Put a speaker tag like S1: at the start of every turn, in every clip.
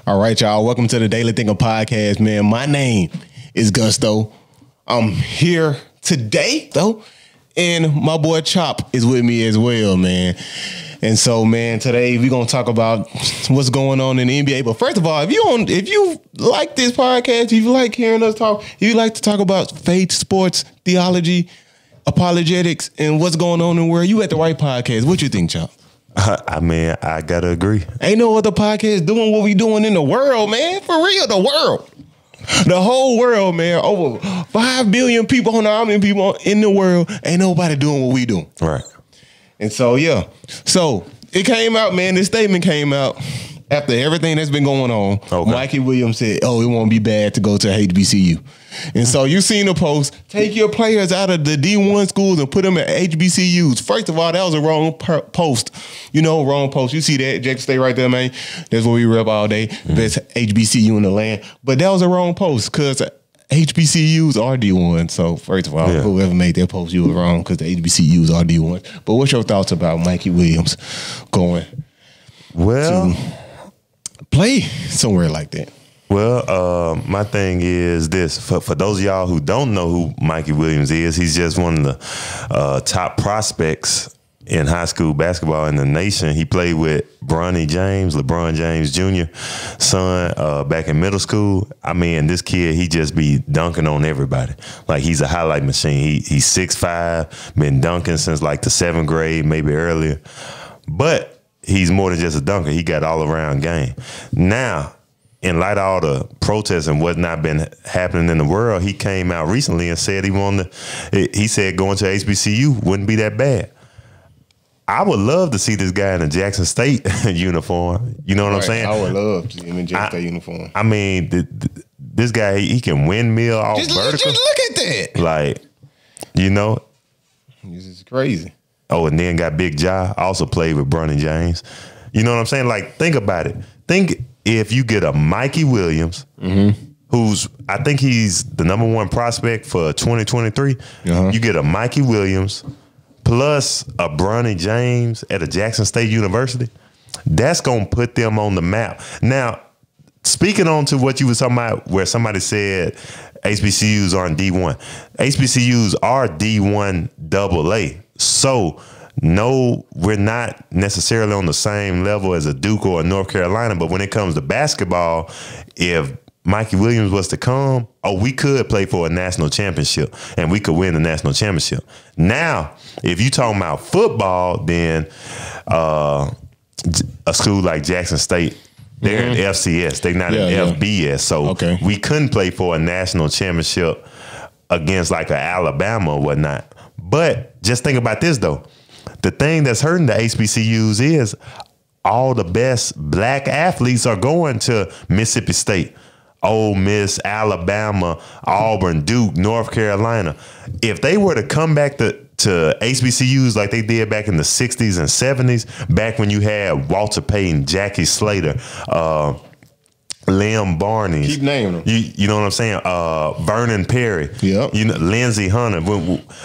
S1: All right, y'all. Welcome to the Daily Thinker Podcast, man. My name is Gusto. I'm here today, though, and my boy Chop is with me as well, man. And so, man, today we're gonna talk about what's going on in the NBA. But first of all, if you like this podcast, if you like hearing us talk, if you like to talk about faith, sports, theology, apologetics, and what's going on in the world, you at the right podcast. What you think, Chop?
S2: I mean, I gotta agree.
S1: Ain't no other podcast doing what we doing in the world, man. For real, the world. The whole world, man. Over 5 billion people, I don't know how many people in the world. Ain't nobody doing what we do.
S2: Right.
S1: And so, yeah. So, it came out, man. This statement came out after everything that's been going on. Okay. Mikey Williams said, it won't be bad to go to HBCU. And so you seen the post, take your players out of the D1 schools and put them at HBCUs. First of all, that was a wrong post. You know, wrong post. You see that, Jack, stay right there, man. That's what we rep all day. Best HBCU in the land. But that was a wrong post because HBCUs are D1. So first of all, whoever made that post, you were wrong because the HBCUs are D1. But what's your thoughts about Mikey Williams going to play somewhere like that?
S2: Well, my thing is this. For those of y'all who don't know who Mikey Williams is, he's just one of the top prospects in high school basketball in the nation. He played with LeBron James Jr. son back in middle school. I mean, this kid, he just be dunking on everybody. Like, he's a highlight machine. He's 6'5", been dunking since like the 7th grade, maybe earlier. But he's more than just a dunker. He got all-around game. Now, in light of all the protests and what's not been happening in the world, he came out recently and said he said going to HBCU wouldn't be that bad. I would love to see this guy in a Jackson State uniform. You know what I'm saying?
S1: I would love to see him in Jackson State uniform.
S2: I mean, this guy, he can windmill off vertical.
S1: Just look at that.
S2: Like, you know.
S1: This is crazy.
S2: Oh, and then got Big Ja, also played with LeBron James. You know what I'm saying? Like, think about it. Think if you get a Mikey Williams, who's, I think he's the #1 prospect for 2023. You get a Mikey Williams plus a Bronny James at a Jackson State University. That's going to put them on the map. Now, speaking on to what you was talking about, where somebody said HBCUs aren't D1. HBCUs are D1 AA. So, no, we're not necessarily on the same level as a Duke or a North Carolina, but when it comes to basketball, if Mikey Williams was to come, we could play for a national championship and we could win the national championship. Now, if you talking about football, then a school like Jackson State, they're in FCS. They're not in FBS. So we couldn't play for a national championship against like an Alabama or whatnot. But just think about this, though. The thing that's hurting the HBCUs is all the best black athletes are going to Mississippi State, Ole Miss, Alabama, Auburn, Duke, North Carolina. If they were to come back to HBCUs like they did back in the 60s and 70s, back when you had Walter Payton, Jackie Slater, Liam Barney.
S1: Keep naming them.
S2: You know what I'm saying? Vernon Perry.
S1: Yep.
S2: You know, Lindsey Hunter.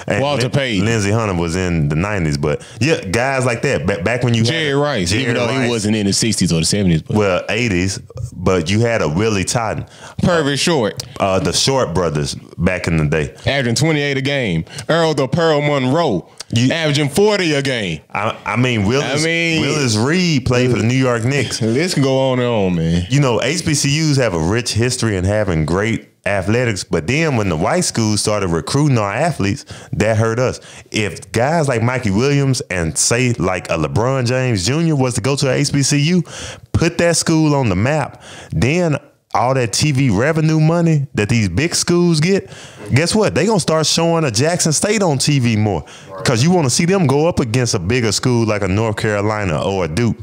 S1: Walter Payton.
S2: Lindsey Hunter was in the 90s, but yeah, guys like that. Back when you
S1: Jerry Rice, even though he wasn't in the 60s or the 70s. But.
S2: Well, 80s, but you had a Willie Totten.
S1: Purvis Short.
S2: The Short brothers back in the day.
S1: Averaging 28 a game. Earl the Pearl Monroe. Averaging 40 a game.
S2: I mean, Willis Reed played for the New York Knicks.
S1: This can go on and on, man.
S2: You know, HBCUs have a rich history in having great athletics, but then when the white schools started recruiting our athletes, that hurt us. If guys like Mikey Williams and say like a LeBron James Jr. was to go to a HBCU, put that school on the map, then all that TV revenue money that these big schools get, guess what? They gonna start showing a Jackson State on TV more because you want to see them go up against a bigger school like a North Carolina or a Duke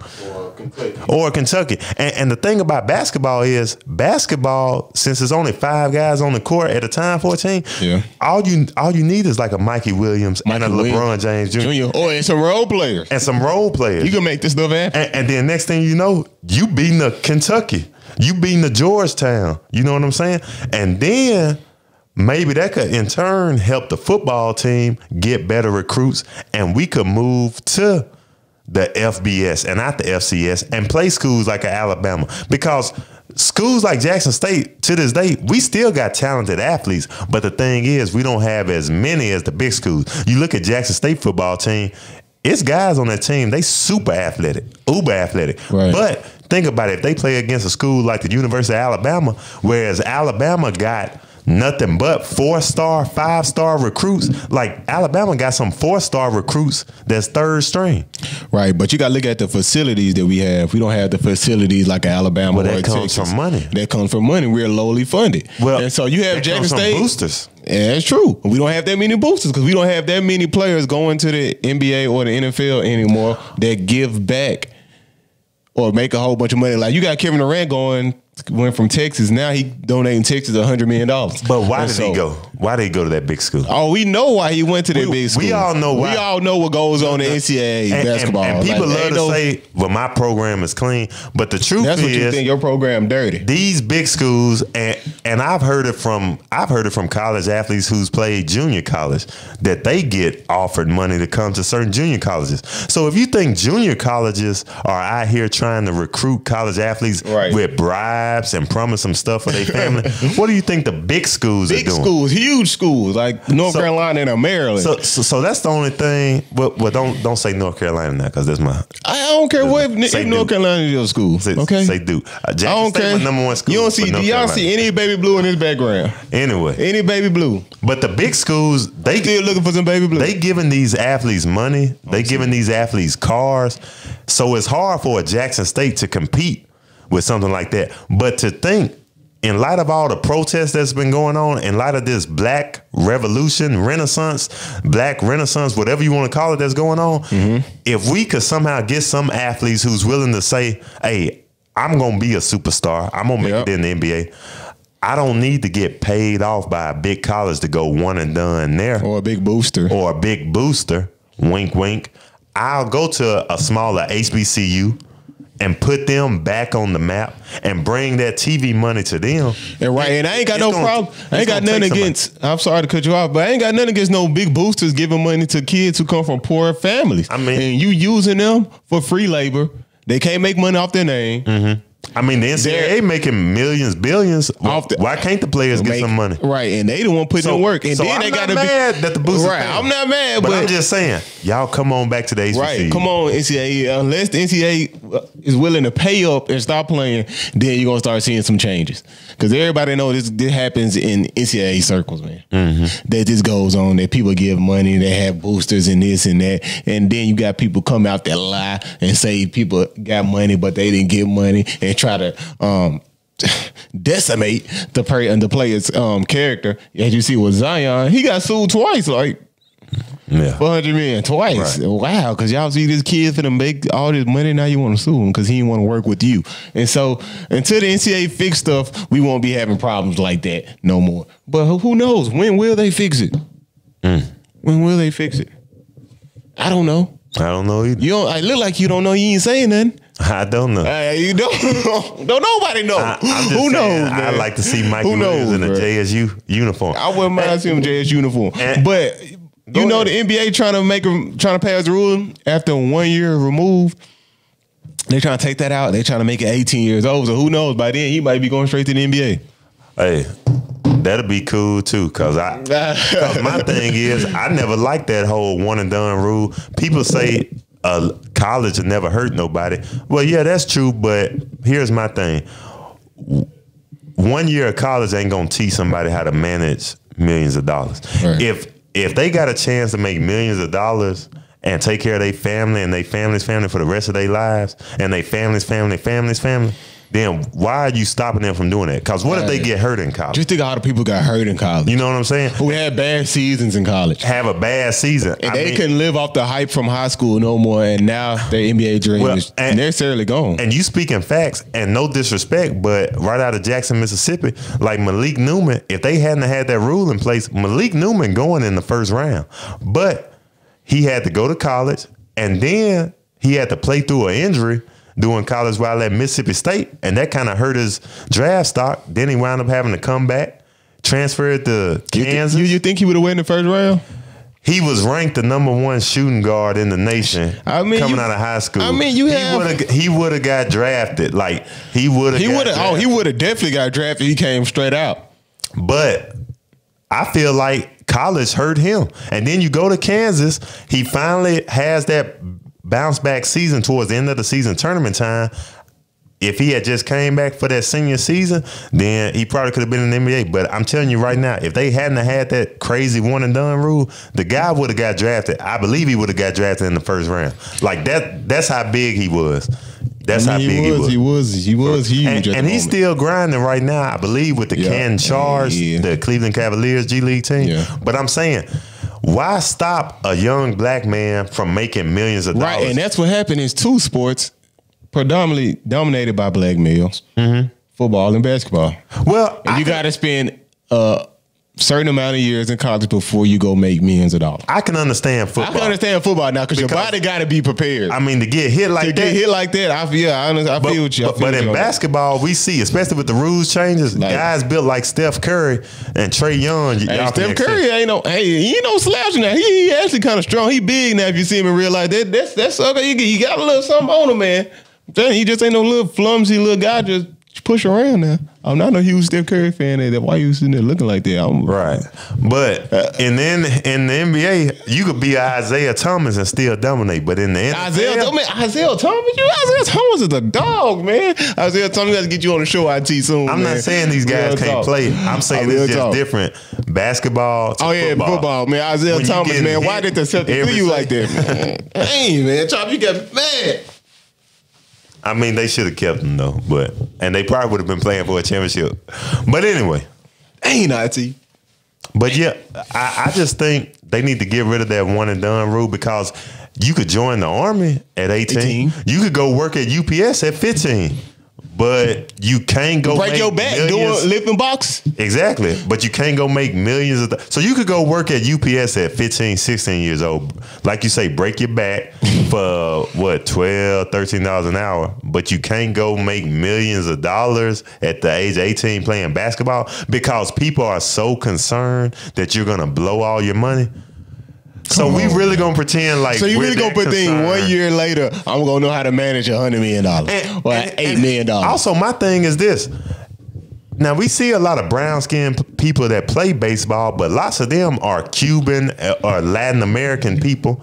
S2: or Kentucky. And the thing about basketball is since there's only 5 guys on the court at a time for a team, all you need is like a Mikey Williams and a LeBron James Jr.
S1: And some role players.
S2: You
S1: can make this stuff happen.
S2: And then next thing you know, you beating the Kentucky. You beating the Georgetown. You know what I'm saying? And then maybe that could in turn help the football team get better recruits, and we could move to the FBS and not the FCS and play schools like Alabama. Because schools like Jackson State, to this day, we still got talented athletes. But the thing is, we don't have as many as the big schools. You look at Jackson State football team, it's guys on that team, they super athletic, uber athletic.
S1: Right.
S2: But think about it, if they play against a school like the University of Alabama, whereas Alabama got nothing but 4-star, 5-star recruits. Like Alabama got some 4-star recruits that's third string.
S1: Right, but you got to look at the facilities that we have. We don't have the facilities like Alabama or
S2: that
S1: Texas.
S2: comes from money.
S1: That comes from money. We're lowly funded.
S2: Well,
S1: and so you have Jackson State
S2: boosters.
S1: Yeah, that's true. We don't have that many boosters because we don't have that many players going to the NBA or the NFL anymore that give back or make a whole bunch of money. Like you got Kevin Durant went from Texas. Now he donating Texas $100 million.
S2: But why did he go? Why did he go to that big school?
S1: Oh, we know why he went to that big school.
S2: We all know why.
S1: We all know what goes on in NCAA basketball.
S2: And people love to say, well, my program is clean. But the truth
S1: that's
S2: is,
S1: what you think your program dirty.
S2: These big schools, and I've heard it from college athletes who's played junior college, that they get offered money to come to certain junior colleges. So if you think junior colleges are out here trying to recruit college athletes with bribes and promise them stuff for their family, what do you think the big schools are doing? Big schools,
S1: huge schools like North Carolina and Maryland.
S2: So that's the only thing. Well, don't say North Carolina now because that's my.
S1: I don't care what if North Carolina is your school. Okay,
S2: say Duke.
S1: I don't care.
S2: Number one school.
S1: You don't see. Do y'all see any baby blue in his background?
S2: Anyway,
S1: any baby blue.
S2: But the big schools, they
S1: still looking for some baby blue.
S2: They giving these athletes money. They giving these athletes cars. So it's hard for a Jackson State to compete with something like that. But to think, in light of all the protests that's been going on, in light of this black revolution, black renaissance, whatever you want to call it that's going on, if we could somehow get some athletes who's willing to say, hey, I'm going to be a superstar, I'm going to make it in the NBA, I don't need to get paid off by a big college to go one and done there.
S1: Or a big booster.
S2: Wink, wink. I'll go to a smaller HBCU and put them back on the map and bring that TV money to them.
S1: And and I ain't got no problem. I ain't got nothing against, I'm sorry to cut you off, but I ain't got nothing against no big boosters giving money to kids who come from poor families. I mean, and you using them for free labor. They can't make money off their name.
S2: I mean, the NCAA making millions, billions. Why can't the players get some money?
S1: Right, and they the one putting in work. And then they got to be
S2: mad that the boosters.
S1: Right, I'm not mad, but
S2: I'm just saying, y'all come on back to the HBCU.
S1: Right, come on, NCAA. Unless the NCAA is willing to pay up and stop playing, then you're gonna start seeing some changes. Because everybody knows this happens in NCAA circles, man. That this goes on. That people give money, they have boosters and this and that, and then you got people come out that lie and say people got money, but they didn't get money, and try to decimate the player's character. As you see with Zion, he got sued twice, like $400 million twice. Right. Wow, because y'all see this kid finna make all this money, now you want to sue him because he didn't want to work with you. And so until the NCAA fix stuff, we won't be having problems like that no more. But who knows? When will they fix it? When will they fix it? I don't know.
S2: I don't know either.
S1: You don't. I look like you don't know. You ain't saying nothing.
S2: I don't know.
S1: You don't. Don't nobody know. Who knows?
S2: I like to see Mikey Williams in a JSU uniform.
S1: I wouldn't mind seeing him in JSU uniform. But you know the NBA trying to pass the rule after 1 year removed. They're trying to take that out. They're trying to make it 18 years old. So who knows? By then he might be going straight to the NBA.
S2: Hey. That'd be cool too, cause my thing is I never liked that whole one and done rule. People say college will never hurt nobody. Well, yeah, that's true, but here's my thing: 1 year of college ain't gonna teach somebody how to manage millions of dollars. Right. If they got a chance to make millions of dollars and take care of their family and their family's family for the rest of their lives, and their family's family, then why are you stopping them from doing that? Because what if they get hurt in college?
S1: Just think of how the people got hurt in college.
S2: You know what I'm saying?
S1: Who had bad seasons in college.
S2: Have a bad season.
S1: And they couldn't live off the hype from high school no more, and now their NBA dream is necessarily gone.
S2: And you speaking facts, and no disrespect, but right out of Jackson, Mississippi, like Malik Newman, if they hadn't had that rule in place, Malik Newman going in the first round. But he had to go to college, and then he had to play through an injury doing college while at Mississippi State, and that kind of hurt his draft stock. Then he wound up having to come back, transferred to Kansas.
S1: You think he would have won the first round?
S2: He was ranked the #1 shooting guard in the nation. Coming out of high school. I mean, he would have got drafted. Like he would have.
S1: He would have definitely got drafted. He came straight out.
S2: But I feel like college hurt him. And then you go to Kansas. He finally has that bounce back season towards the end of the season, tournament time. If he had just came back for that senior season, then he probably could have been in the NBA. But I'm telling you right now, if they hadn't had that crazy one and done rule, the guy would have got drafted. I believe he would have got drafted in the first round. Like that's how big he was. That's how big he was.
S1: He was huge.
S2: And he's still grinding right now, I believe, with the Canton Charge, the Cleveland Cavaliers G League team. Yeah. But I'm saying, why stop a young black man from making millions of dollars?
S1: Right, and that's what happened in two sports predominantly dominated by black males, football and basketball.
S2: Well,
S1: and you got to spend a certain amount of years in college before you go make millions of dollars.
S2: I can understand football.
S1: I can understand football now because your body got to be prepared.
S2: I mean, to get hit like that.
S1: I feel what you.
S2: But in basketball, we see, especially with the rules changes, guys built like Steph Curry and Trae Young.
S1: Steph Curry ain't no slouch now. He actually kind of strong. He big now. If you see him in real life, that's okay. You got a little something on him, man. He just ain't no little flumsy little guy just push around now. I'm not a huge Steph Curry fan. Why you sitting there looking like that?
S2: Right. But in the NBA, you could be Isaiah Thomas and still dominate. But in the NFL,
S1: Isaiah Thomas is a dog, man. Isaiah Thomas got to get you on the show IT soon.
S2: I'm not saying these guys can't play. I'm saying it's just different. Basketball to
S1: football, man. Isaiah Thomas, man. Why did the Celtics do you like that, man? Dang, man. Chop, you got mad.
S2: I mean, they should have kept him though, and they probably would have been playing for a championship. But anyway,
S1: ain't IT.
S2: But yeah, I just think they need to get rid of that one and done rule because you could join the Army at 18. You could go work at UPS at 15. But you can't go
S1: break your back doing lifting box.
S2: Exactly. But you can't go make millions of so you could go work at UPS at 15, 16 years old. Like you say, break your back for what, $12, $13 an hour. But you can't go make millions of dollars at the age of 18 playing basketball because people are so concerned that you're gonna blow all your money. So we really gonna pretend like
S1: you really gonna put things 1 year later, I'm gonna know how to manage $100 million or $8 million.
S2: Also, my thing is this. Now we see a lot of brown skinned people that play baseball, but lots of them are Cuban or Latin American people.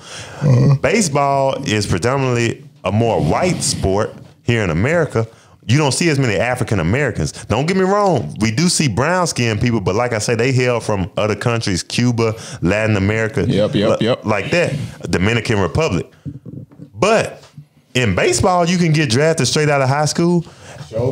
S2: Baseball is predominantly a more white sport here in America. You don't see as many African Americans. Don't get me wrong. We do see brown skinned people, but like I say, they hail from other countries, Cuba, Latin America.
S1: Yep.
S2: Like that, Dominican Republic. But in baseball, you can get drafted straight out of high school.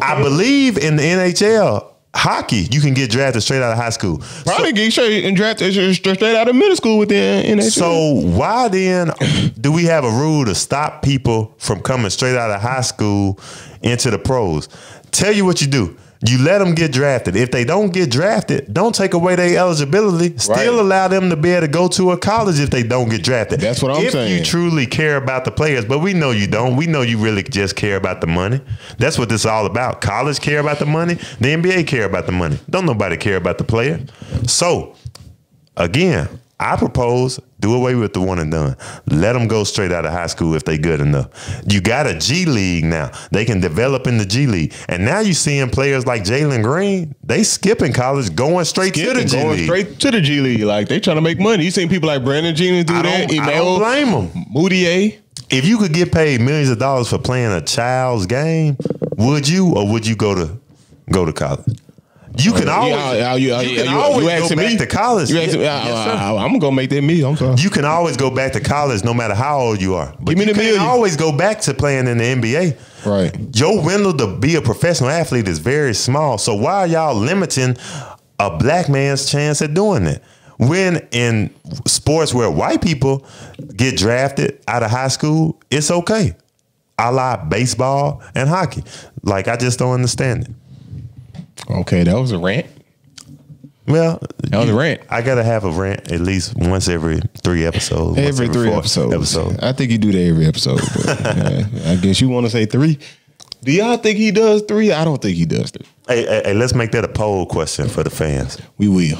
S2: I believe in the NHL, hockey, you can get drafted straight out of high school.
S1: Probably get drafted straight out of middle school with the NHL.
S2: So why then do we have a rule to stop people from coming straight out of high school into the pros? Tell you what you do. You let them get drafted. If they don't get drafted, don't take away their eligibility. Still allow them to be able to go to a college if they don't get drafted.
S1: That's what I'm saying.
S2: If you truly care about the players, but we know you don't. We know you really just care about the money. That's what this is all about. College care about the money. The NBA care about the money. Don't nobody care about the player. So, again, I propose do away with the one and done. Let them go straight out of high school if they good enough. You got a G League now. They can develop in the G League. And now you seeing players like Jalen Green, they skipping college, going straight to the G League.
S1: Straight to the G League. Like, they trying to make money. You seen people like Brandon Jennings do that.
S2: I don't blame them.
S1: Moutier.
S2: If you could get paid millions of dollars for playing a child's game, would you or would you go to college? You can always go back to college.
S1: I'm gonna go make that meal. I'm sorry.
S2: You can always go back to college no matter how old you are. But
S1: Give me
S2: you
S1: the
S2: can always go back to playing in the NBA.
S1: Right.
S2: Your window to be a professional athlete is very small. So why are y'all limiting a black man's chance at doing that? When in sports where white people get drafted out of high school, it's okay. A la baseball and hockey. Like, I just don't understand it.
S1: Okay, that was a rant.
S2: Well,
S1: that was a rant.
S2: I gotta have a rant at least once every 3 episodes.
S1: Every 3 episodes. I think you do that every episode. But, I guess you want to say 3. Do y'all think he does 3? I don't think he does 3.
S2: Hey, let's make that a poll question for the fans.
S1: We will.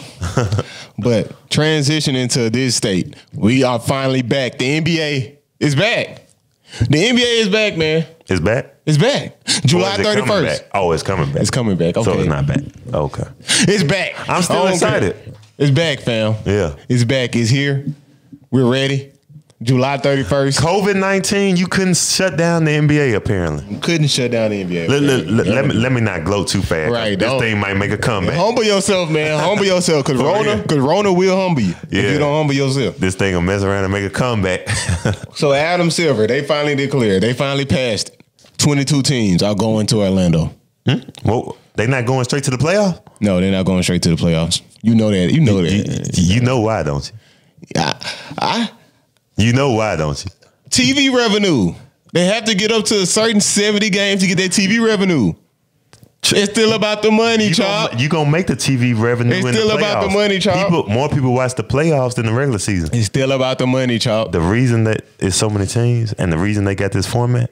S1: But transitioning to this state, we are finally back. The NBA is back. The NBA is back, man.
S2: It's back?
S1: It's back. July 31st.
S2: Oh, it's coming back.
S1: It's coming back. Okay.
S2: So it's not back. Okay.
S1: It's back.
S2: I'm still excited.
S1: It's back, fam.
S2: Yeah.
S1: It's back. It's here. We're ready. July 31st.
S2: COVID-19, you couldn't shut down the NBA, apparently.
S1: You couldn't shut down the NBA.
S2: Let me not gloat too fast.
S1: Right.
S2: This thing might make a comeback.
S1: Humble yourself, man. Humble yourself. Because Rona will humble you if you don't humble yourself.
S2: This thing will mess around and make a comeback.
S1: So Adam Silver, they finally declared. They finally passed it. 22 teams are going to Orlando.
S2: Well, they not going straight to the playoffs?
S1: No, they're not going straight to the playoffs. You know that. You know that.
S2: You know why, don't you? You know why, don't you?
S1: TV revenue. They have to get up to a certain 70 games to get their TV revenue. It's still about the money, Chop.
S2: You gonna make the TV revenue.
S1: It's
S2: in
S1: still
S2: the
S1: about the money, Chop.
S2: More people watch the playoffs than the regular season.
S1: It's still about the money, Chop.
S2: The reason that it's so many teams and the reason they got this format,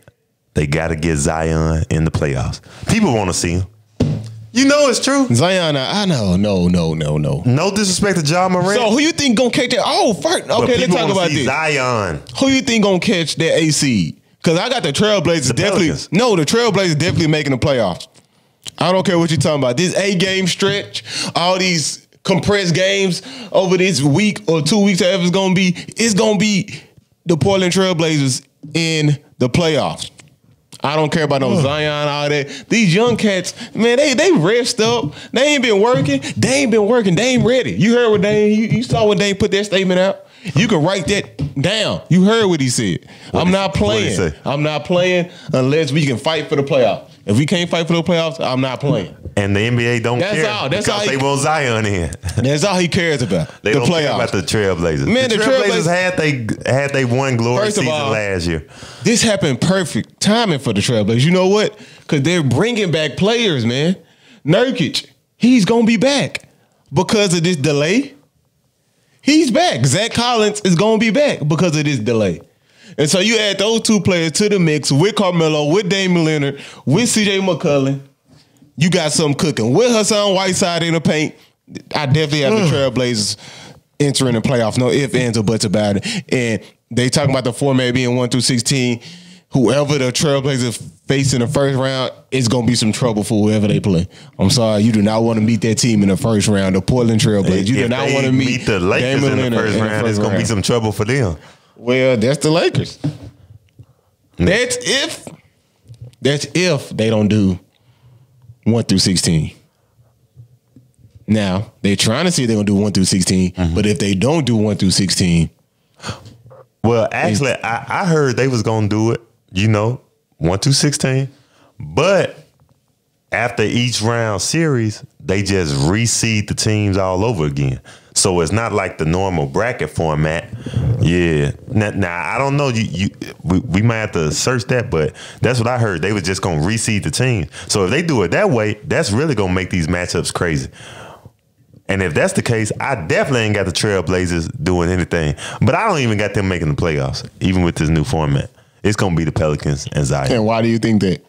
S2: they got to get Zion in the playoffs. People want to see him. You know it's true.
S1: Zion, I know. No.
S2: No disrespect to John Morant.
S1: So who you think gonna catch that? Oh, first, okay, let's talk about this.
S2: Zion.
S1: Who you think gonna catch that AC? Because I got the Trailblazers
S2: Pelicans.
S1: The Trailblazers definitely making the playoffs. I don't care what you're talking about. This 8-game stretch, all these compressed games over this week or 2 weeks, however it's gonna be the Portland Trailblazers in the playoffs. I don't care about no Zion, all that. These young cats, man, they rest up. They ain't been working. They ain't ready. You heard what you saw when Dame put that statement out? You can write that down. You heard what he said. I'm not playing. I'm not playing unless we can fight for the playoffs. If we can't fight for the playoffs, I'm not playing.
S2: And the NBA don't care because they want Zion in.
S1: That's all he cares about.
S2: They don't care about the Trailblazers.
S1: Man, the
S2: Trailblazers had they one glorious season last year.
S1: This happened perfect timing for the Trailblazers. You know what? Because they're bringing back players, man. Nurkic, he's going to be back because of this delay. He's back. Zach Collins is going to be back because of this delay. And so you add those two players to the mix with Carmelo, with Damian Lillard, with CJ McCollum. You got something cooking. With Hassan Whiteside in the paint, I definitely have the Trailblazers entering the playoffs. No ifs, ands, or buts about it. And they talking about the format being 1 through 16. Whoever the Trailblazers face in the first round, it's going to be some trouble for whoever they play. I'm sorry, you do not want to meet that team in the first round, the Portland Trailblazers. You do not want to meet
S2: the Lakers in the first round. It's going to be some trouble for them.
S1: Well, that's the Lakers. That's if they don't do 1 through 16. Now, they're trying to see if they're going to do 1 through 16, but if they don't do 1 through 16.
S2: Well, actually, I heard they was going to do it, 1 through 16. But after each round series, they just reseed the teams all over again. So it's not like the normal bracket format. Yeah. Now I don't know. We might have to search that, but that's what I heard. They were just going to reseed the teams. So if they do it that way, that's really going to make these matchups crazy. And if that's the case, I definitely ain't got the Trailblazers doing anything. But I don't even got them making the playoffs, even with this new format. It's going to be the Pelicans and Zion.
S1: And why do you think that?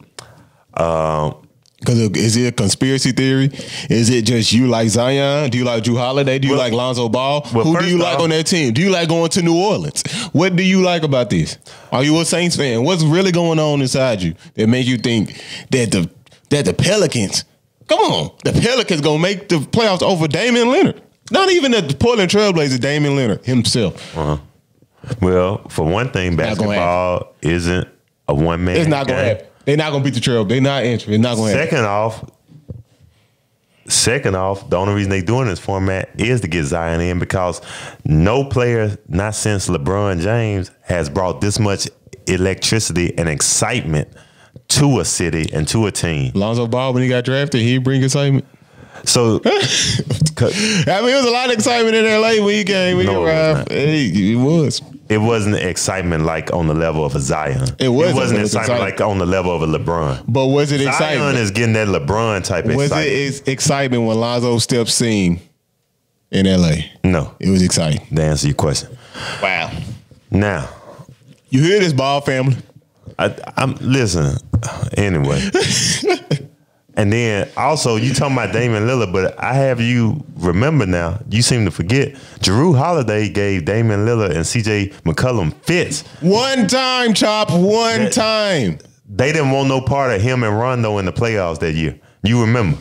S1: Because is it a conspiracy theory? Is it just you like Zion? Do you like Drew Holiday? Do you like Lonzo Ball? Who do you like on that team? Do you like going to New Orleans? What do you like about this? Are you a Saints fan? What's really going on inside you that makes you think that the Pelicans, come on, the Pelicans going to make the playoffs over Damian Lillard? Not even the Portland Trailblazers, Damian Lillard himself.
S2: Well, for one thing, basketball isn't a one-man game.
S1: It's not going to happen. They're not going to beat the Trail. They're not entering. It's not going to happen.
S2: Second off, the only reason they're doing this format is to get Zion in because no player, not since LeBron James, has brought this much electricity and excitement to a city and to a team.
S1: Lonzo Ball, when he got drafted, he bring excitement.
S2: So,
S1: I mean, it was a lot of excitement in LA when he came. When he arrived. It was.
S2: It wasn't excitement like on the level of a Zion.
S1: It wasn't
S2: excitement like on the level of a LeBron.
S1: But was it excitement?
S2: Zion is getting that LeBron type of excitement.
S1: Was it excitement when Lonzo stepped scene in LA?
S2: No.
S1: It was exciting.
S2: To answer your question.
S1: Wow.
S2: Now.
S1: You hear this, Ball family?
S2: I'm listen. Anyway. And then also you talking about Damian Lillard, but I have you remember now, you seem to forget, Jrue Holiday gave Damian Lillard and CJ McCollum fits.
S1: One time, Chop, one time.
S2: They didn't want no part of him and Rondo in the playoffs that year. You remember?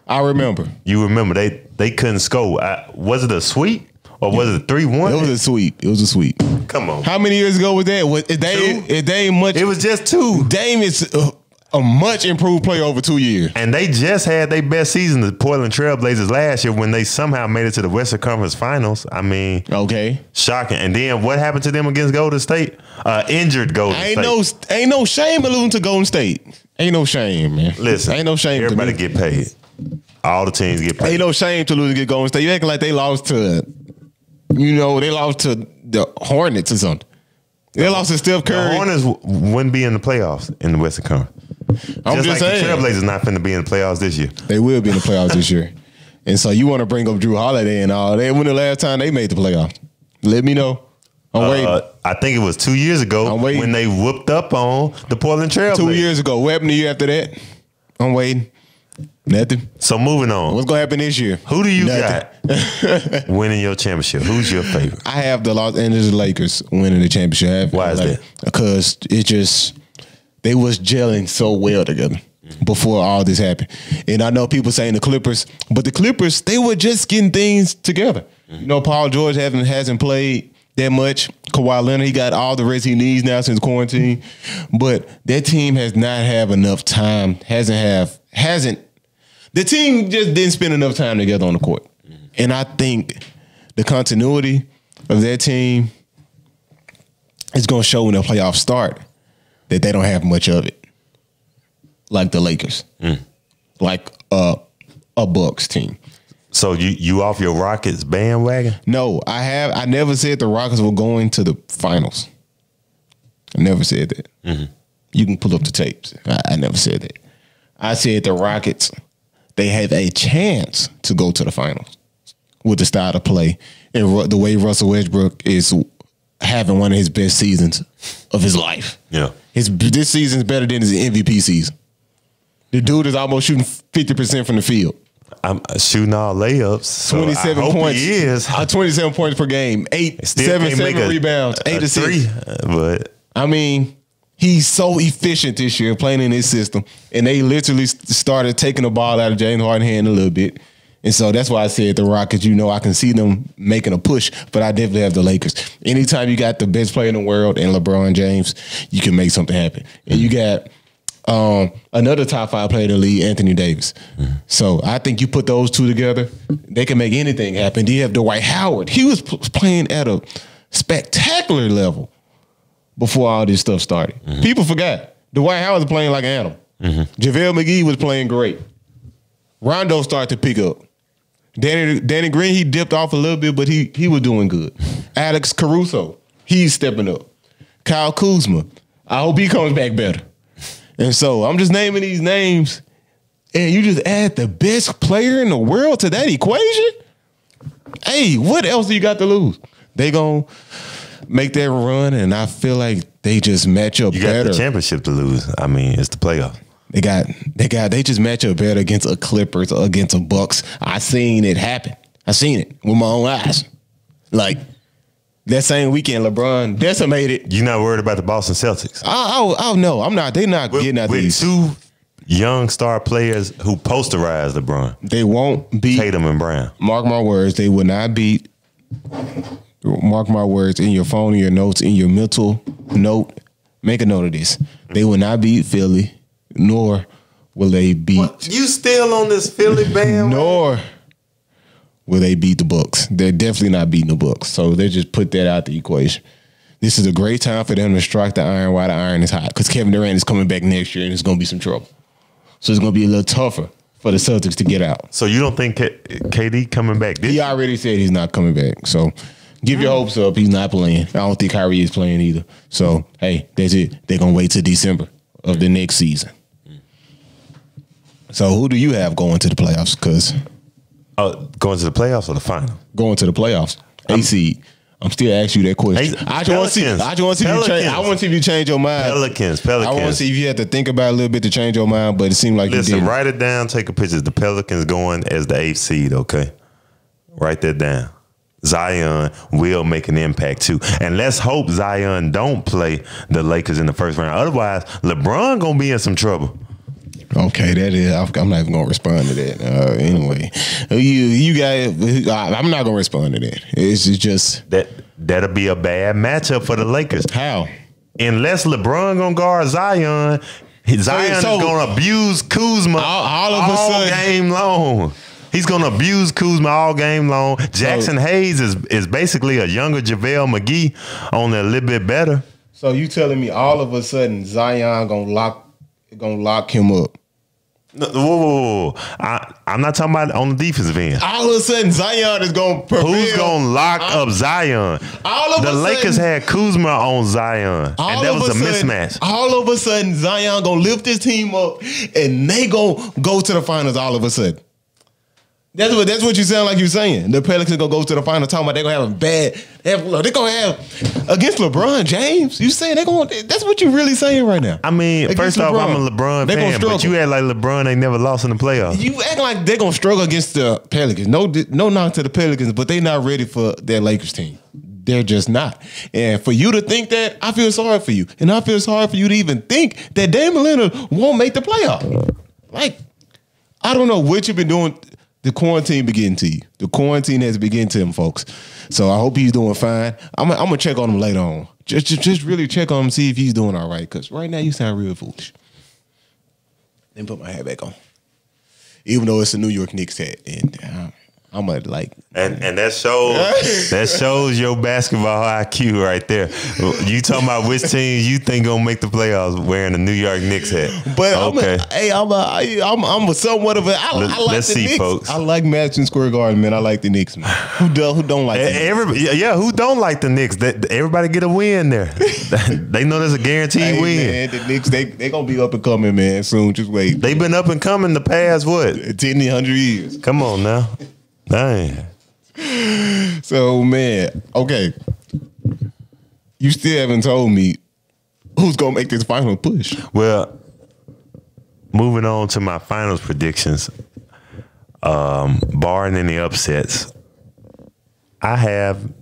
S1: I remember.
S2: You remember. They couldn't score. Was it a sweep or was it 3-1?
S1: It was a sweep. It was a sweep.
S2: Come on.
S1: How many years ago was that? It ain't much.
S2: It was just 2.
S1: Dame is a much improved player over 2 years.
S2: And they just had their best season, the Portland Trailblazers, last year when they somehow made it to the Western Conference Finals. I mean,
S1: okay,
S2: shocking. And then what happened to them against Golden State? Injured Golden State.
S1: Ain't no shame in losing to Golden State. Ain't no shame, man.
S2: Listen,
S1: ain't no shame.
S2: Everybody get paid. All the teams get paid.
S1: Ain't no shame to lose to Golden State. You acting like they lost to, they lost to the Hornets or something. They lost to Steph Curry.
S2: The Hornets wouldn't be in the playoffs in the Western Conference.
S1: I'm just saying.
S2: The Trailblazers not finna be in the playoffs this year.
S1: They will be in the playoffs this year. And so you want to bring up Jrue Holiday and all that. When the last time they made the playoffs? Let me know. I'm waiting.
S2: I think it was 2 years ago when they whooped up on the Portland Trailblazers. 2
S1: years ago. What happened to you after that? I'm waiting. Nothing.
S2: So moving on.
S1: What's going to happen this year?
S2: Who do you got winning your championship? Who's your favorite?
S1: I have the Los Angeles Lakers winning the championship.
S2: Why is that?
S1: Because they was gelling so well together before all this happened. And I know people saying the Clippers, but the Clippers, they were just getting things together. Paul George hasn't played that much. Kawhi Leonard, he got all the rest he needs now since quarantine. But that team has not have enough time, the team just didn't spend enough time together on the court. And I think the continuity of that team is going to show when the playoffs start that they don't have much of it. Like the Lakers. Like a Bucks team.
S2: So you off your Rockets bandwagon?
S1: No, I never said the Rockets were going to the finals. I never said that. You can pull up the tapes. I never said that. I said the Rockets, they have a chance to go to the finals with the style of play and the way Russell Westbrook is having one of his best seasons of his life.
S2: Yeah,
S1: this season is better than his MVP season. The dude is almost shooting 50% from the field.
S2: I'm shooting all layups.
S1: 27 points. He is 27 points per game. 7 rebounds. 8 assists.
S2: But
S1: I mean, he's so efficient this year playing in his system, and they literally started taking the ball out of James Harden's hand a little bit. And so that's why I said the Rockets, I can see them making a push, but I definitely have the Lakers. Anytime you got the best player in the world and LeBron James, you can make something happen. And you got another top 5 player in the league, Anthony Davis. So I think you put those two together, they can make anything happen. Then you have Dwight Howard. He was playing at a spectacular level before all this stuff started. People forgot. Dwight Howard was playing like an animal. JaVale McGee was playing great. Rondo started to pick up. Danny Green, he dipped off a little bit, but he was doing good. Alex Caruso, he's stepping up. Kyle Kuzma, I hope he comes back better. And so I'm just naming these names, and you just add the best player in the world to that equation? Hey, what else do you got to lose? They gonna make that run, and I feel like they just match up better.
S2: You got the championship to lose. I mean, it's the playoff.
S1: They just match up better against a Clippers or against a Bucks. I seen it happen. I seen it with my own eyes. Like that same weekend, LeBron decimated.
S2: You're not worried about the Boston Celtics?
S1: Oh no, I'm not. They're not getting out these.
S2: With 2 young star players who posterize LeBron.
S1: They won't beat
S2: Tatum and Brown.
S1: Mark my words, they will not beat. Mark my words in your phone, in your notes, in your mental note. Make a note of this. They will not beat Philly, nor will they beat.
S2: What? You still on this Philly band?
S1: Nor will they beat the Bucks. They're definitely not beating the Bucks. So they just put that out the equation. This is a great time for them to strike the iron while the iron is hot, because Kevin Durant is coming back next year and it's going to be some trouble. So it's going to be a little tougher for the Celtics to get out.
S2: So you don't think KD coming back this year?
S1: He already said he's not coming back. So give your hopes up. He's not playing. I don't think Kyrie is playing either. So, hey, that's it. They're going to wait till December of the next season. So who do you have going to the playoffs? Because
S2: going to the playoffs or the final?
S1: Going to the playoffs. A seed. I'm still asking you that question.
S2: Hey,
S1: I just want to see. I just want to see if you change. I want to see if you change your mind.
S2: Pelicans.
S1: I want to see if you had to think about it a little bit to change your mind, but it seemed like you didn't.
S2: Write it down. Take a picture. The Pelicans going as the 8th seed. Okay, write that down. Zion will make an impact too, and let's hope Zion don't play the Lakers in the first round. Otherwise, LeBron gonna be in some trouble.
S1: Okay, that is. I'm not even gonna respond to that. Anyway, you guys, I'm not gonna respond to that. It's just
S2: that'll be a bad matchup for the Lakers.
S1: How?
S2: Unless LeBron gonna guard Zion, is gonna abuse Kuzma all game long. He's gonna abuse Kuzma all game long. Jackson Hayes is basically a younger JaVale McGee, only a little bit better.
S1: So you telling me all of a sudden Zion gonna lock him up?
S2: No, whoa. I'm not talking about on the defensive end.
S1: All of a sudden Zion is gonna prevail.
S2: Who's gonna lock up Zion? The Lakers had Kuzma on Zion, and that was a mismatch.
S1: All of a sudden Zion gonna lift his team up, and they gonna go to the finals. All of a sudden. That's what you sound like you're saying. The Pelicans gonna go to the final. Talking about they're gonna have a bad. They're gonna have against LeBron James. You saying they're gonna? That's what you really saying right now.
S2: I mean,
S1: against
S2: first off, I'm a LeBron fan, but you act like LeBron ain't never lost in the playoffs.
S1: You act like they're gonna struggle against the Pelicans. No knock to the Pelicans, but they not ready for their Lakers team. They're just not. And for you to think that, I feel sorry for you, and I feel sorry for you to even think that Damian Lillard won't make the playoff. Like, I don't know what you've been doing. The quarantine beginning to you. The quarantine has begun to him, folks. So I hope he's doing fine. I'm gonna check on him later on. Just really check on him, see if he's doing all right. Because right now you sound real foolish. Then put my hat back on, even though it's a New York Knicks hat, and I'm gonna like.
S2: And that shows your basketball IQ right there. You talking about which teams you think gonna make the playoffs wearing a New York Knicks hat?
S1: But okay, I'm a somewhat of a. I like let's the see, Knicks. Folks. I like Madison Square Garden, man. I like the Knicks, man. Who don't like?
S2: Who don't like the Knicks? Everybody get a win there. They know there's a guaranteed win.
S1: Man, the Knicks, they gonna be up and coming, man. Soon, just wait.
S2: They've been up and coming the past what
S1: 100 years.
S2: Come on now, dang.
S1: So, man, okay. You still haven't told me who's going to make this final push.
S2: Well, moving on to my finals predictions, barring any upsets, I have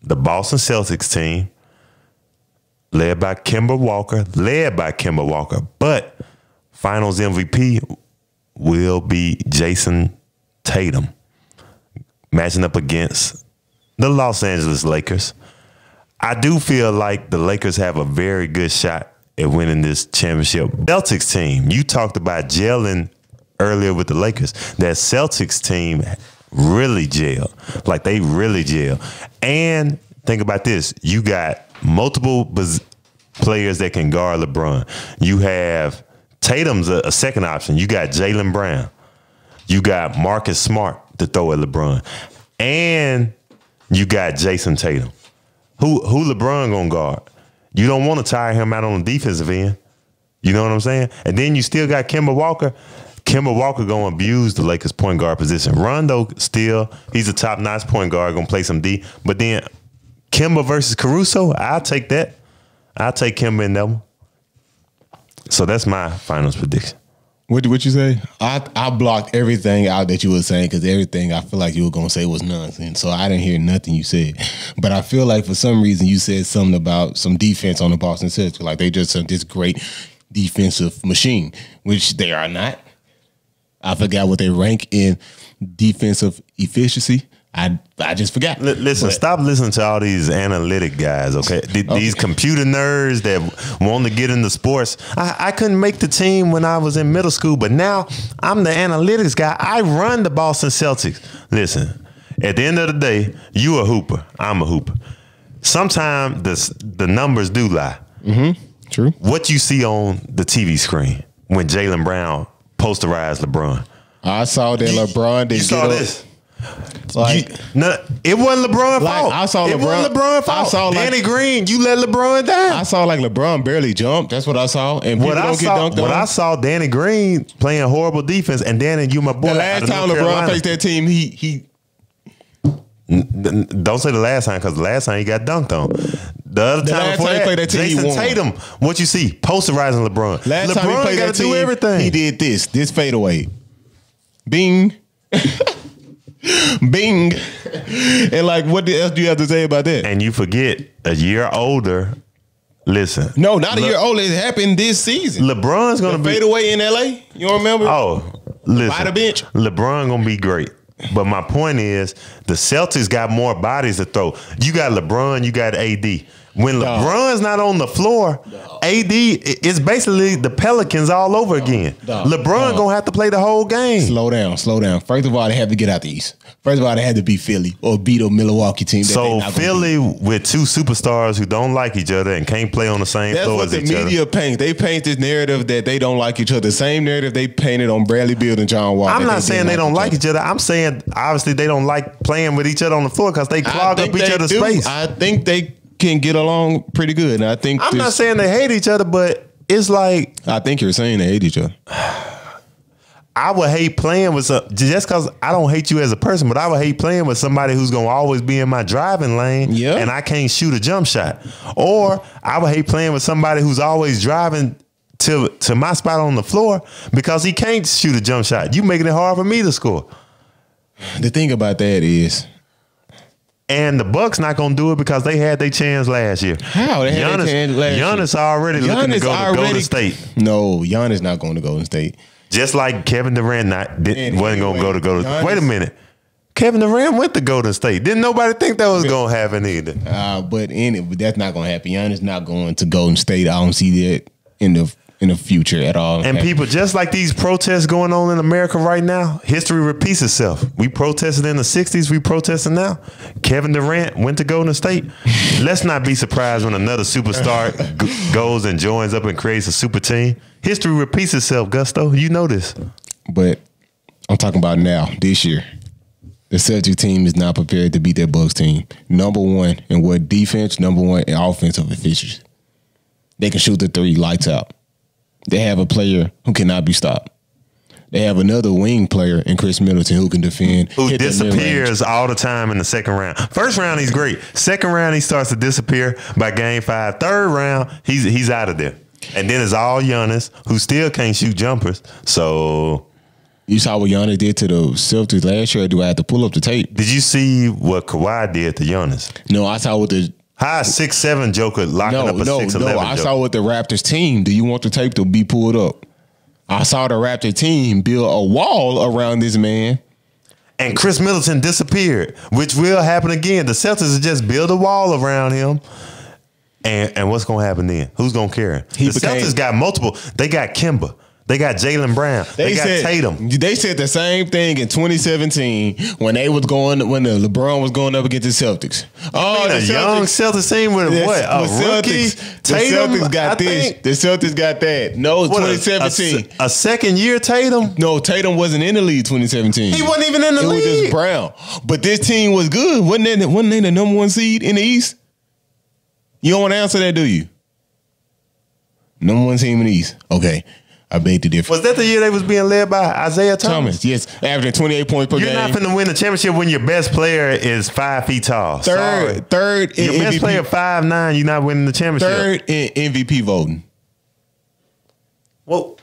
S2: the Boston Celtics team led by Kemba Walker, but finals MVP will be Jason Tatum, matching up against the Los Angeles Lakers. I do feel like the Lakers have a very good shot at winning this championship. Celtics team, you talked about gelling earlier with the Lakers. That Celtics team really gel. Like, they really gel. And think about this. You got multiple players that can guard LeBron. You have Tatum's a second option. You got Jaylen Brown. You got Marcus Smart to throw at LeBron. And you got Jason Tatum. Who LeBron gonna guard? You don't want to tire him out on the defensive end. You know what I'm saying? And then you still got Kemba Walker. Kemba Walker gonna abuse the Lakers point guard position. Rondo still, he's a top-notch point guard, gonna play some D. But then Kemba versus Caruso, I'll take that. I'll take Kemba in that one. So that's my finals prediction.
S1: What you say? I blocked everything out that you were saying because everything I feel like you were going to say was nonsense. So I didn't hear nothing you said. But I feel like for some reason you said something about some defense on the Boston Celtics. Like they just have this great defensive machine, which they are not. I forgot what they rank in defensive efficiency. I just forgot.
S2: Listen, stop listening to all these analytic guys, okay? These computer nerds that want to get into sports. I couldn't make the team when I was in middle school, but now I'm the analytics guy. I run the Boston Celtics. Listen, at the end of the day, you a hooper. I'm a hooper. Sometimes the numbers do lie.
S1: Mm-hmm. True.
S2: What you see on the TV screen when Jaylen Brown posterized LeBron.
S1: I saw that LeBron didn't
S2: saw this. Like, it wasn't LeBron's fault.
S1: I saw
S2: it wasn't LeBron's fault.
S1: I saw
S2: Danny Green, you let LeBron down.
S1: I saw like LeBron barely jumped. That's what I saw. And
S2: what I saw Danny Green playing horrible defense, and Danny, you my boy.
S1: The last time LeBron faced that team, he
S2: Don't say the last time, because the last time he got dunked on. The other time before that, Jason Tatum, what you see, posterizing LeBron.
S1: Last time he played that team,
S2: do everything.
S1: He did this fadeaway. Bing. Bing. And like, what else do you have to say about that?
S2: And you forget, a year older. Listen.
S1: No, not a year older. It happened this season.
S2: LeBron's going to be.
S1: Fadeaway in LA. You don't remember?
S2: Oh, listen.
S1: By the bench.
S2: LeBron going to be great. But my point is, the Celtics got more bodies to throw. You got LeBron, you got AD. When LeBron's not on the floor, AD is basically the Pelicans all over again. LeBron gonna have to play the whole game.
S1: Slow down. First of all, they have to get out the East. First of all, they had to beat Philly or beat a Milwaukee team.
S2: So Philly with two superstars who don't like each other and can't play on the same floor as each other. That's
S1: what the media paints. They paint this narrative that they don't like each other. The same narrative they painted on Bradley Beal and John Wall.
S2: I'm not saying they don't like each other. I'm saying obviously they don't like playing with each other on the floor because they clog up each other's space.
S1: I think they can get along pretty good. And I think
S2: I'm not saying they hate each other, but it's like,
S1: I think you're saying they hate each other.
S2: I would hate playing with just because I don't hate you as a person, but I would hate playing with somebody who's gonna always be in my driving lane, and I can't shoot a jump shot. Or I would hate playing with somebody who's always driving to my spot on the floor because he can't shoot a jump shot. You making it hard for me to score.
S1: The thing about that is,
S2: and the Bucks not gonna do it because they had their chance last year.
S1: How they had their chance last year?
S2: Giannis already looking to go to Golden State.
S1: No, Giannis not going to Golden State.
S2: Just like Kevin Durant wasn't going to go to Golden State. Wait a minute. Kevin Durant went to Golden State. Didn't nobody think that was going to happen either.
S1: But that's not going to happen. Giannis not going to Golden State. I don't see that in the future at all.
S2: And people, just like these protests going on in America right now, history repeats itself. We protested in the 60s. We protesting now. Kevin Durant went to Golden State. Let's not be surprised when another superstar goes and joins up and creates a super team. History repeats itself, Gusto. You know this.
S1: But I'm talking about now, this year. The Celtics team is not prepared to beat that Bucks team. Number one in what defense, number one in offensive efficiency. They can shoot the three, lights out. They have a player who cannot be stopped. They have another wing player in Chris Middleton who can defend.
S2: Who disappears all the time in the second round. First round, he's great. Second round, he starts to disappear by game 5. Third round, he's out of there. And then it's all Giannis, who still can't shoot jumpers. So
S1: you saw what Giannis did to the Celtics last year. Do I have to pull up the tape?
S2: Did you see what Kawhi did to Giannis?
S1: No, I saw what the
S2: high 6'7" Joker locking up a 6'11"
S1: No, I saw what the Raptors team. Do you want the tape to be pulled up? I saw the Raptors team build a wall around this man.
S2: And Chris Middleton disappeared, which will happen again. The Celtics just build a wall around him. And what's going to happen then? Who's going to carry him? The Celtics got multiple. They got Kemba. They got Jaylen Brown. They got Tatum.
S1: They said the same thing in 2017 when the LeBron was going up against the Celtics.
S2: Oh, the young Celtics team with what? A rookie? Tatum?
S1: The Celtics got this. The Celtics got that. No, 2017.
S2: A second year Tatum?
S1: No, Tatum wasn't in the league 2017.
S2: He wasn't even in the league.
S1: It was just Brown. But this team was good. Wasn't they the number one seed in the East? You don't want to answer that, do you? Number one team in the East. Okay. I beg the difference.
S2: Was that the year they was being led by Isaiah Thomas?
S1: Yes. Averaging 28 points per game.
S2: You're not finna win the championship when your best player is 5 feet tall.
S1: Third in
S2: your best
S1: MVP.
S2: Player 5'9", you're not winning the championship.
S1: Third in MVP voting.
S2: Well,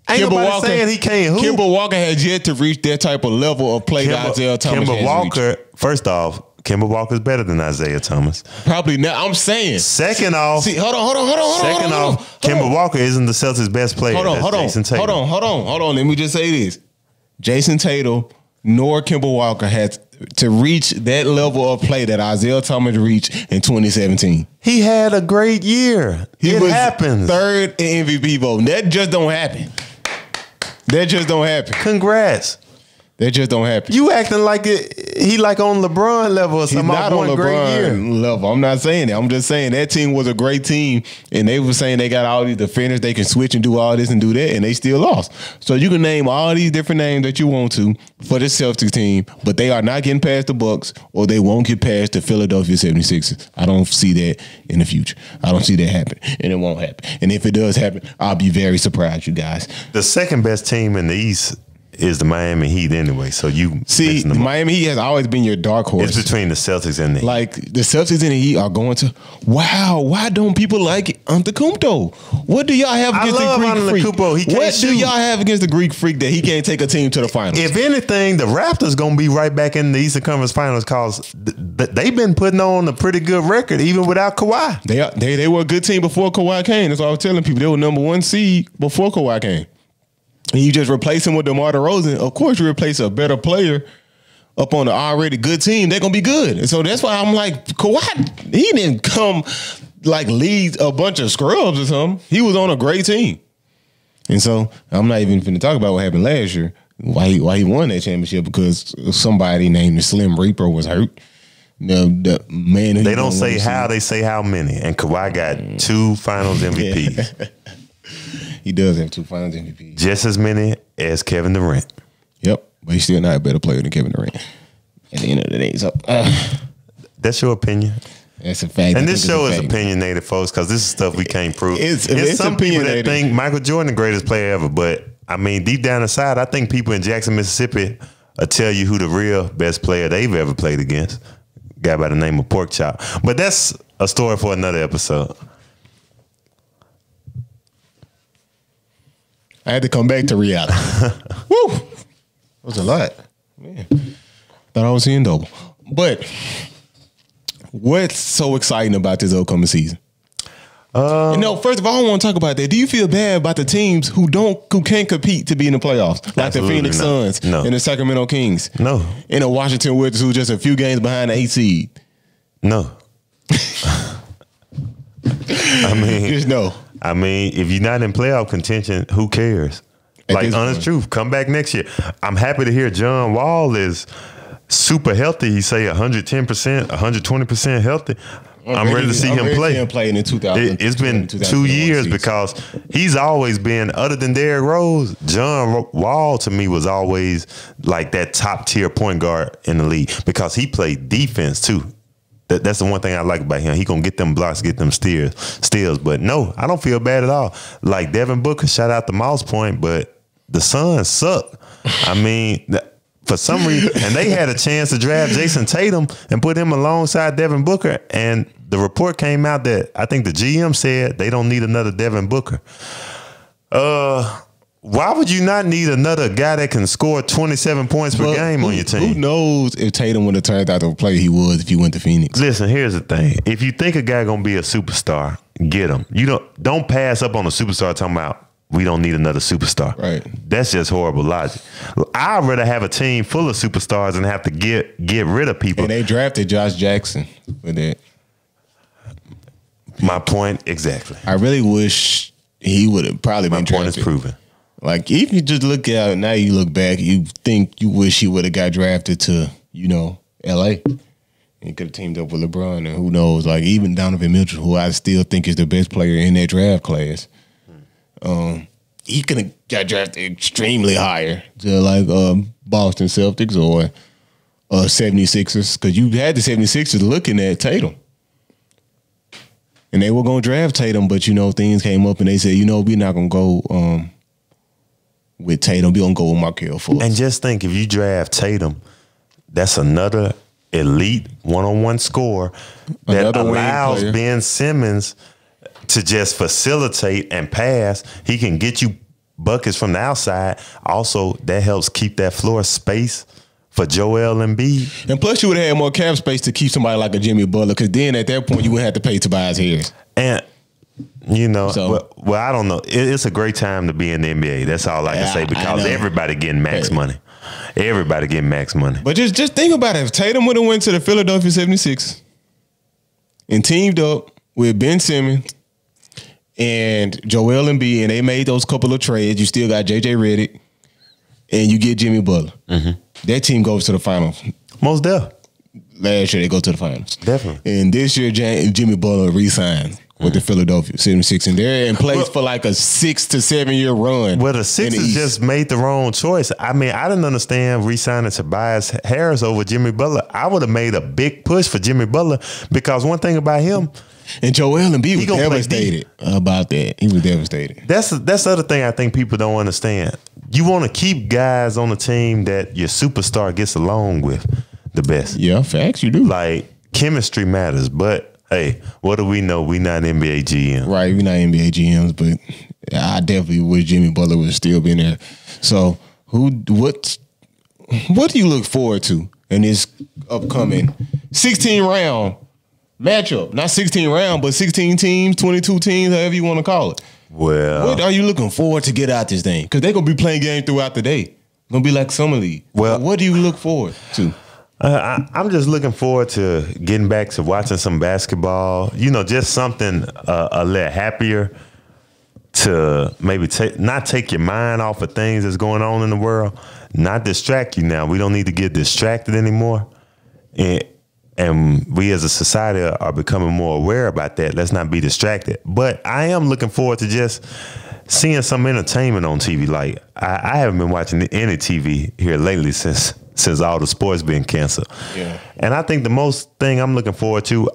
S2: ain't nobody saying he can't hoop.
S1: Kemba Walker has yet to reach that type of level of play that Isaiah Thomas has
S2: Walker, first off, Kemba Walker's better than Isaiah Thomas.
S1: Probably not. I'm saying.
S2: Second off.
S1: See, hold on.
S2: Second off, Kemba Walker isn't the Celtics' best player.
S1: Hold on. Let me just say this. Jason Tatum nor Kemba Walker had to reach that level of play that Isaiah Thomas reached in 2017.
S2: He had a great year. It happens.
S1: Third in MVP voting. That just don't happen.
S2: Congrats.
S1: That just don't happen.
S2: You acting like he like on LeBron level or something.
S1: He's not on LeBron level. I'm not saying that. I'm just saying that team was a great team, and they were saying they got all these defenders. They can switch and do all this and do that, and they still lost. So you can name all these different names that you want to for the Celtics team, but they are not getting past the Bucks, or they won't get past the Philadelphia 76ers. I don't see that in the future. I don't see that happen, and it won't happen. And if it does happen, I'll be very surprised, you guys.
S2: The second best team in the East is the Miami Heat anyway. So you
S1: see, the Miami Heat has always been your dark horse.
S2: It's between the Celtics and the Heat.
S1: Like the Celtics and the Heat are going to. Wow, why don't people like Antetokounmpo? What do y'all have against the Greek freak? What do y'all have against the Greek freak that he can't take a team to the finals?
S2: If anything, the Raptors gonna be right back in the Eastern Conference Finals because they've been putting on a pretty good record even without Kawhi.
S1: They were a good team before Kawhi came. That's what I was telling people. They were #1 seed before Kawhi came. And you just replace him with DeMar DeRozan. Of course, you replace a better player up on an already good team. They're gonna be good. And so that's why I'm like, Kawhi, he didn't come like lead a bunch of scrubs or something. He was on a great team. And so I'm not even finna talk about what happened last year. Why he won that championship, because somebody named the Slim Reaper was hurt. The man.
S2: They don't say how, they say how many. And Kawhi got 2 Finals MVPs.
S1: Yeah. He does have 2 Finals MVPs.
S2: Just as many as Kevin Durant.
S1: Yep, but he's still not a better player than Kevin Durant at the end of the day. So
S2: that's your opinion.
S1: That's a fact.
S2: And this show is opinionated, folks, because this is stuff we can't prove.
S1: It's
S2: some people that think Michael Jordan the greatest player ever, but I mean, deep down inside, I think people in Jackson, Mississippi will tell you who the real best player they've ever played against. Guy by the name of Pork Chop. But that's a story for another episode.
S1: I had to come back to reality. Woo! That was a lot. Man. Thought I was seeing double. But what's so exciting about this upcoming season? First of all, I want to talk about that. Do you feel bad about the teams who can't compete to be in the playoffs? Like the Phoenix Suns and the Sacramento Kings?
S2: No.
S1: And the Washington Wizards, who just a few games behind the 8th seed?
S2: No.
S1: Just no.
S2: I mean, if you're not in playoff contention, who cares? Like, honest truth, come back next year. I'm happy to hear John Wall is super healthy. He say 110%, 120% healthy. I'm ready to see him play.
S1: In 2000.
S2: It's been 2 years because he's always been, other than Derrick Rose, John Wall to me was always like that top tier point guard in the league because he played defense too. That's the one thing I like about him. He gonna get them blocks, get them steals. But no, I don't feel bad at all. Like Devin Booker, shout out to Mouse Point, but the Suns suck. I mean, for some reason, and they had a chance to draft Jason Tatum and put him alongside Devin Booker, and the report came out that I think the GM said they don't need another Devin Booker. Why would you not need another guy that can score 27 points per game on your team?
S1: Who knows if Tatum would have turned out the player he was if he went to Phoenix?
S2: Listen, here's the thing. If you think a guy gonna be a superstar, get him. You don't pass up on a superstar talking about we don't need another superstar.
S1: Right.
S2: That's just horrible logic. I'd rather have a team full of superstars than have to get rid of people.
S1: And they drafted Josh Jackson for that.
S2: My point exactly.
S1: I really wish he would have probably been drafted.
S2: My point is proven.
S1: Like, if you just look at it, now you look back, you think you wish he would have got drafted to, L.A. He could have teamed up with LeBron, and who knows, like even Donovan Mitchell, who I still think is the best player in that draft class. He could have got drafted extremely higher to like Boston Celtics or 76ers, because you had the 76ers looking at Tatum. And they were going to draft Tatum, but, things came up and they said, we're not going to go with Tatum. We're going to go with Markelle Fultz.
S2: And just think, if you draft Tatum, that's another elite one-on-one scorer that allows Ben Simmons to just facilitate and pass. He can get you buckets from the outside. Also, that helps keep that floor space for Joel Embiid.
S1: And plus, you would have had more cap space to keep somebody like a Jimmy Butler, because then at that point, you wouldn't have to pay Tobias Harris.
S2: And, well, I don't know. It's a great time to be in the NBA. That's all I can say, because everybody getting max money. Everybody getting max money.
S1: But just think about it. If Tatum would have went to the Philadelphia 76ers and teamed up with Ben Simmons and Joel Embiid, and they made those couple of trades, you still got JJ Redick, and you get Jimmy Butler. That team goes to the finals.
S2: Most definitely.
S1: Last year, they go to the finals.
S2: Definitely.
S1: And this year, Jimmy Butler re-signed with the Philadelphia 76ers, and they're in place for like a 6 to 7 year run.
S2: Well, the Sixers just made the wrong choice. I mean, I didn't understand re-signing Tobias Harris over Jimmy Butler. I would have made a big push for Jimmy Butler, because one thing about him,
S1: and Joel Embiid was devastated about that. He was devastated.
S2: That's the other thing I think people don't understand. you want to keep guys on the team that your superstar gets along with the best.
S1: Yeah, facts, you do.
S2: Like, chemistry matters, but hey, what do we know? We not NBA GM.
S1: Right, we not NBA GMs, but I definitely wish Jimmy Butler would still been there. So, what do you look forward to in this upcoming 16-round matchup? Not 16 round, but 16 teams, 22 teams, however you want to call it.
S2: Well,
S1: what are you looking forward to get out this thing? Because they're going to be playing games throughout the day. It's going to be like Summer League.
S2: Well,
S1: what do you look forward to?
S2: I'm just looking forward to getting back to watching some basketball. You know, just something a little happier to maybe not take your mind off of things that's going on in the world, not distract you now. We don't need to get distracted anymore. And we as a society are becoming more aware about that. Let's not be distracted. But I am looking forward to just seeing some entertainment on TV. Like, I haven't been watching any TV here lately since all the sports been canceled.
S1: Yeah.
S2: And I think the most thing I'm looking forward to,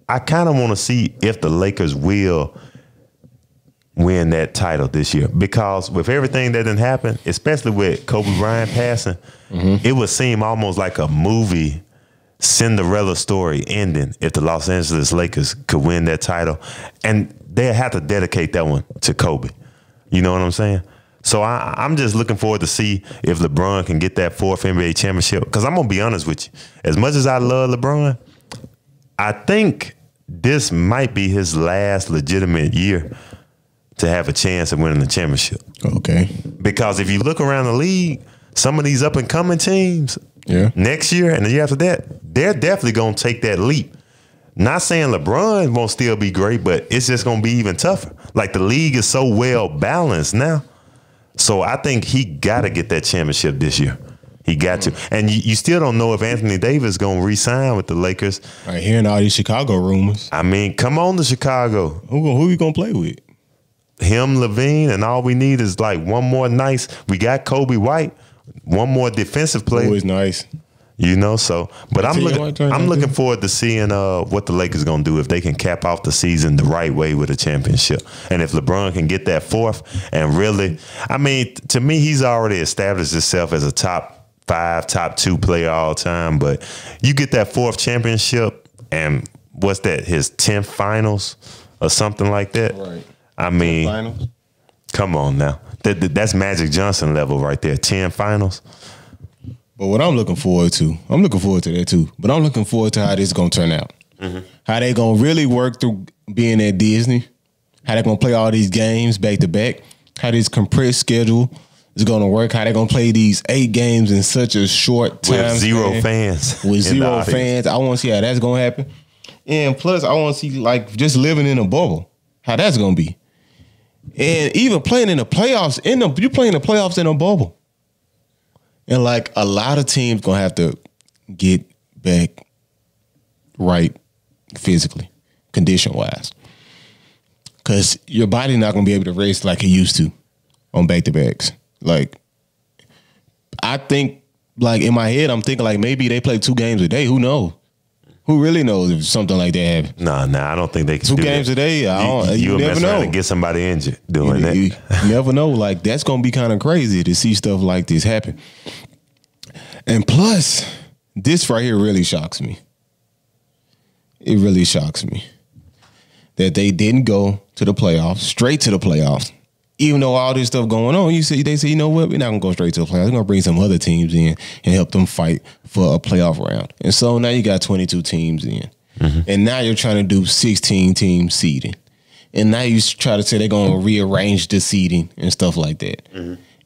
S2: I kind of want to see if the Lakers will win that title this year. Because with everything that didn't happen, especially with Kobe Bryant passing, it would seem almost like a movie Cinderella story ending if the Los Angeles Lakers could win that title. And they'll have to dedicate that one to Kobe. You know what I'm saying? So I'm just looking forward to see if LeBron can get that 4th NBA championship. Because I'm going to be honest with you. As much as I love LeBron, I think this might be his last legitimate year to have a chance of winning the championship.
S1: Okay.
S2: Because if you look around the league, some of these up-and-coming teams, next year and the year after that, they're definitely going to take that leap. Not saying LeBron won't still be great, but it's just going to be even tougher. Like, the league is so well balanced now. So I think he got to get that championship this year. He got to. And you still don't know if Anthony Davis is going to re-sign with the Lakers.
S1: Right, hearing all these Chicago rumors.
S2: I mean, come on to Chicago.
S1: Who you going to play with?
S2: Him, Levine, and all we need is like one more nice. We got Kobe White. One more defensive player.
S1: Always nice.
S2: You know, so, but I'm looking forward to seeing what the Lakers going to do if they can cap off the season the right way with a championship. And if LeBron can get that 4th and really, I mean, to me, he's already established himself as a top 5, top 2 player all time. But you get that 4th championship and what's that, his 10th finals or something like that?
S1: Right.
S2: I mean, come on now. That's Magic Johnson level right there, 10 finals.
S1: But what I'm looking forward to that too. But I'm looking forward to how this is going to turn out. How they going to really work through being at Disney. How they going to play all these games back to back. How this compressed schedule is going to work. How they going to play these 8 games in such a short time.
S2: With zero fans.
S1: With zero fans. I want to see how that's going to happen. And plus, I want to see, like, just living in a bubble. How that's going to be. And even playing in the playoffs, you playing the playoffs in a bubble. And like a lot of teams gonna have to get back right physically, condition wise. Cause your body not gonna be able to race like it used to on back to backs. Like, I think, like, in my head, I'm thinking like maybe they play 2 games a day. Who knows? Who really knows if something like that happens?
S2: Nah, I don't think they can
S1: 2
S2: do
S1: games
S2: that.
S1: A day. You never know.
S2: And get somebody injured doing that.
S1: You never know. Like, that's gonna be kind of crazy to see stuff like this happen. And plus, this right here really shocks me. It really shocks me that they didn't go to the playoffs, straight to the playoffs. Even though all this stuff going on, they say, you know what, we're not gonna go straight to the playoffs. We're gonna bring some other teams in and help them fight for a playoff round. And so now you got 22 teams in. And now you're trying to do 16 team seeding. And now you try to say they're gonna rearrange the seeding and stuff like that.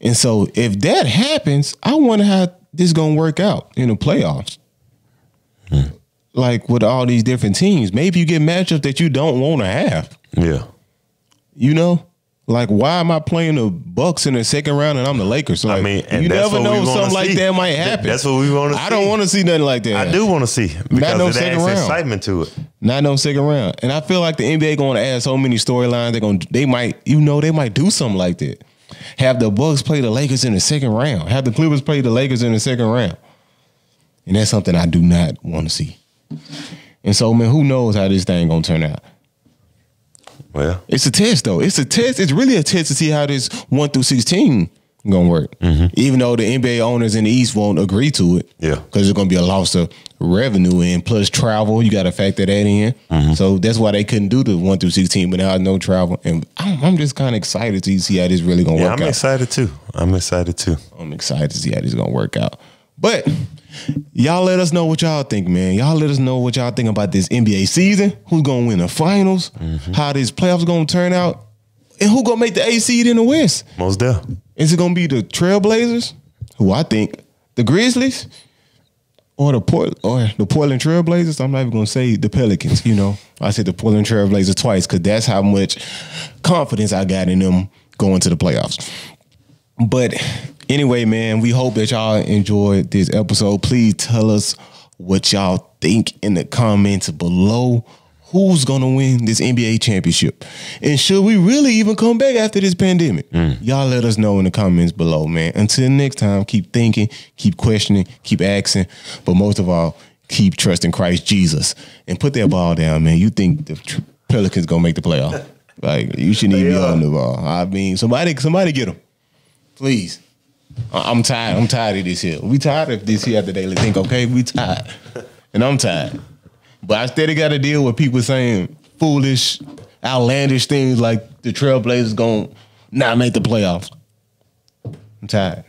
S1: And so if that happens, I wonder how this is gonna work out in the playoffs. Like with all these different teams. Maybe you get matchups that you don't want to have.
S2: Yeah.
S1: You know? Like, why am I playing the Bucks in the second round and I'm the Lakers? So like,
S2: I mean, and
S1: you
S2: that's
S1: never
S2: what
S1: know
S2: we
S1: something
S2: wanna
S1: like
S2: see.
S1: that might happen.
S2: That's what we want to see.
S1: I don't want to see nothing like that.
S2: I do want to see because
S1: no
S2: it
S1: second
S2: adds
S1: round.
S2: excitement to it.
S1: Not no second round. And I feel like the NBA going to add so many storylines. They might do something like that. Have the Bucks play the Lakers in the second round. Have the Clippers play the Lakers in the second round. And that's something I do not want to see. And so, man, who knows how this thing going to turn out?
S2: Well,
S1: it's a test, though. It's a test. It's really a test to see how this 1 through 16 gonna work. Even though the NBA owners in the East won't agree to it.
S2: Yeah.
S1: Because it's gonna be a loss of revenue and plus travel. You gotta factor that in. So that's why they couldn't do the 1 through 16, but now no travel. And I'm just kind of excited to see how this really gonna work out.
S2: I'm excited too. I'm excited too.
S1: I'm excited to see how this is gonna work out. But y'all let us know what y'all think, man. Y'all let us know what y'all think about this NBA season. Who's gonna win the finals? How this playoffs gonna turn out? And who gonna make the 8 seed in the West?
S2: Most definitely.
S1: Is it gonna be the Trailblazers, who I think, the Grizzlies, or the Portland Trailblazers? I'm not even gonna say the Pelicans. You know, I said the Portland Trailblazers twice because that's how much confidence I got in them going to the playoffs. But anyway, man, we hope that y'all enjoyed this episode. Please tell us what y'all think in the comments below. Who's going to win this NBA championship? And should we really even come back after this pandemic? Y'all let us know in the comments below, man. Until next time, keep thinking, keep questioning, keep asking. But most of all, keep trusting Christ Jesus. And put that ball down, man. You think the Pelicans going to make the playoff. Like, you shouldn't even be on the ball. I mean, somebody get them. Please. I'm tired. I'm tired of this here. We tired of this here at the Daily Think, okay? We tired. And I'm tired. But I still got to deal with people saying foolish, outlandish things like the Trailblazers going to not make the playoffs. I'm tired.